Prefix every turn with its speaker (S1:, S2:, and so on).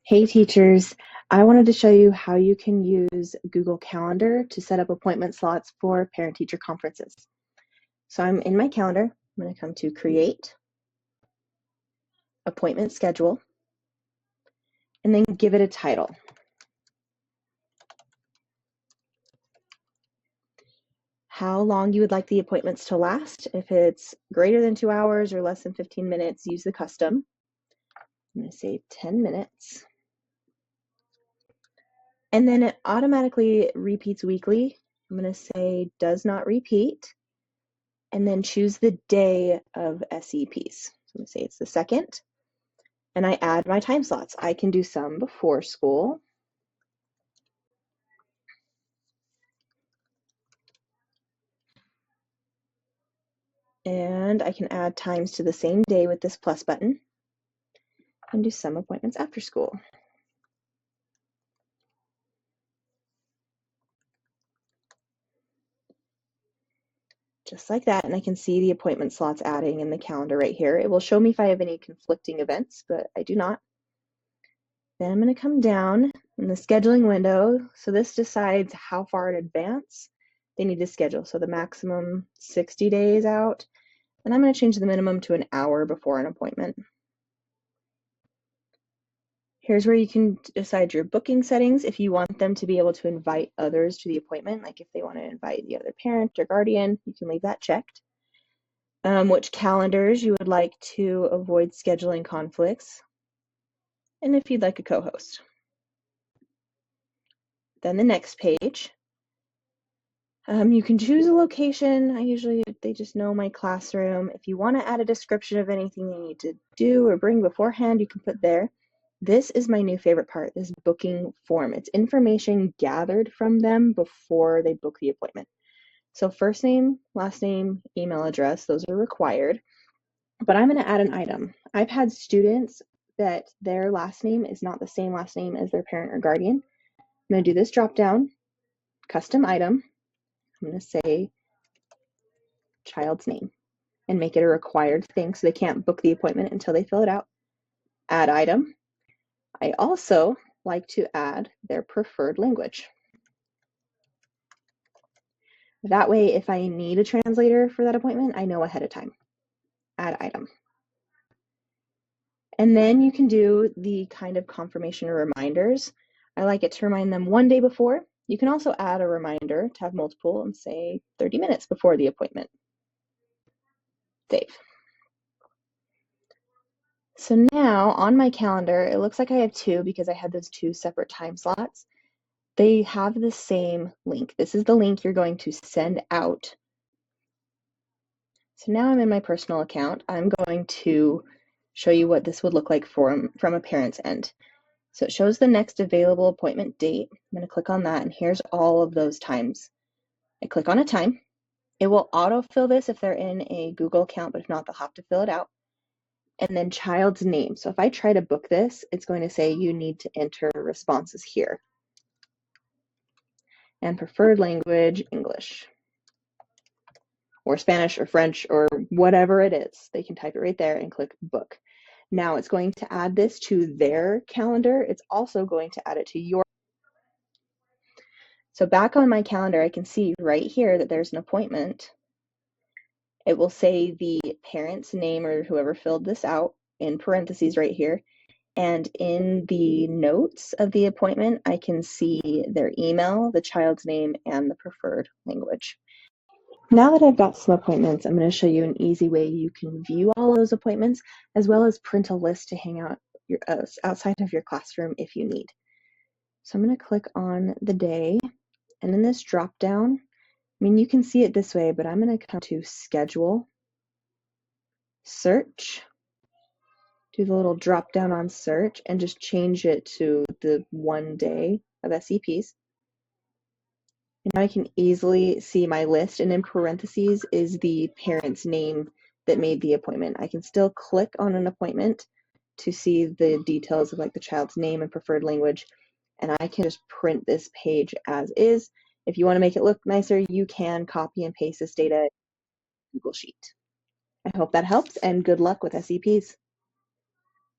S1: Hey teachers, I wanted to show you how you can use Google Calendar to set up appointment slots for parent-teacher conferences. So I'm in my calendar. I'm going to come to Create, Appointment Schedule, and then give it a title. How long you would like the appointments to last. If it's greater than 2 hours or less than 15 minutes, use the custom. I'm going to say 10 minutes. And then it automatically repeats weekly. I'm going to say does not repeat, and then choose the day of SEPs. So I'm going to say it's the 2nd, and I add my time slots. I can do some before school. And I can add times to the same day with this plus button and do some appointments after school. Just like that, and I can see the appointment slots adding in the calendar right here. It will show me if I have any conflicting events, but I do not. Then I'm going to come down in the scheduling window. So this decides how far in advance they need to schedule. So the maximum 60 days out, and I'm going to change the minimum to an hour before an appointment. Here's where you can decide your booking settings if you want them to be able to invite others to the appointment, like if they want to invite the other parent or guardian, you can leave that checked. Which calendars you would like to avoid scheduling conflicts, and if you'd like a co-host. Then the next page, you can choose a location. They just know my classroom. If you want to add a description of anything they need to do or bring beforehand, you can put there. This is my new favorite part, this booking form. It's information gathered from them before they book the appointment. So first name, last name, email address, those are required. But I'm going to add an item. I've had students that their last name is not the same last name as their parent or guardian. I'm going to do this drop down, custom item. I'm going to say child's name and make it a required thing so they can't book the appointment until they fill it out. Add item. I also like to add their preferred language. That way, if I need a translator for that appointment, I know ahead of time. Add item. And then you can do the kind of confirmation or reminders. I like it to remind them one day before. You can also add a reminder to have multiple and say 30 minutes before the appointment. Save. So now on my calendar, it looks like I have two because I had those two separate time slots. They have the same link. This is the link you're going to send out. So now I'm in my personal account. I'm going to show you what this would look like from a parent's end. So it shows the next available appointment date. I'm going to click on that, and here's all of those times. I click on a time. It will autofill this if they're in a Google account, but if not, they'll have to fill it out. And then child's name. So if I try to book this, it's going to say you need to enter responses here. And preferred language, English, or Spanish or French or whatever it is. They can type it right there and click book. Now it's going to add this to their calendar. It's also going to add it to your. So back on my calendar, I can see right here that there's an appointment. It will say the parent's name or whoever filled this out in parentheses right here. And in the notes of the appointment, I can see their email, the child's name, and the preferred language. Now that I've got some appointments, I'm going to show you an easy way you can view all those appointments, as well as print a list to hang out outside of your classroom if you need. So I'm going to click on the day, and in this drop down, you can see it this way, but I'm going to come to Schedule, Search, do the little drop down on Search, and just change it to the one day of SEPs. And now I can easily see my list, and in parentheses is the parent's name that made the appointment. I can still click on an appointment to see the details of like the child's name and preferred language, and I can just print this page as is. If you want to make it look nicer, you can copy and paste this data in Google Sheet. I hope that helps, and good luck with SEPs.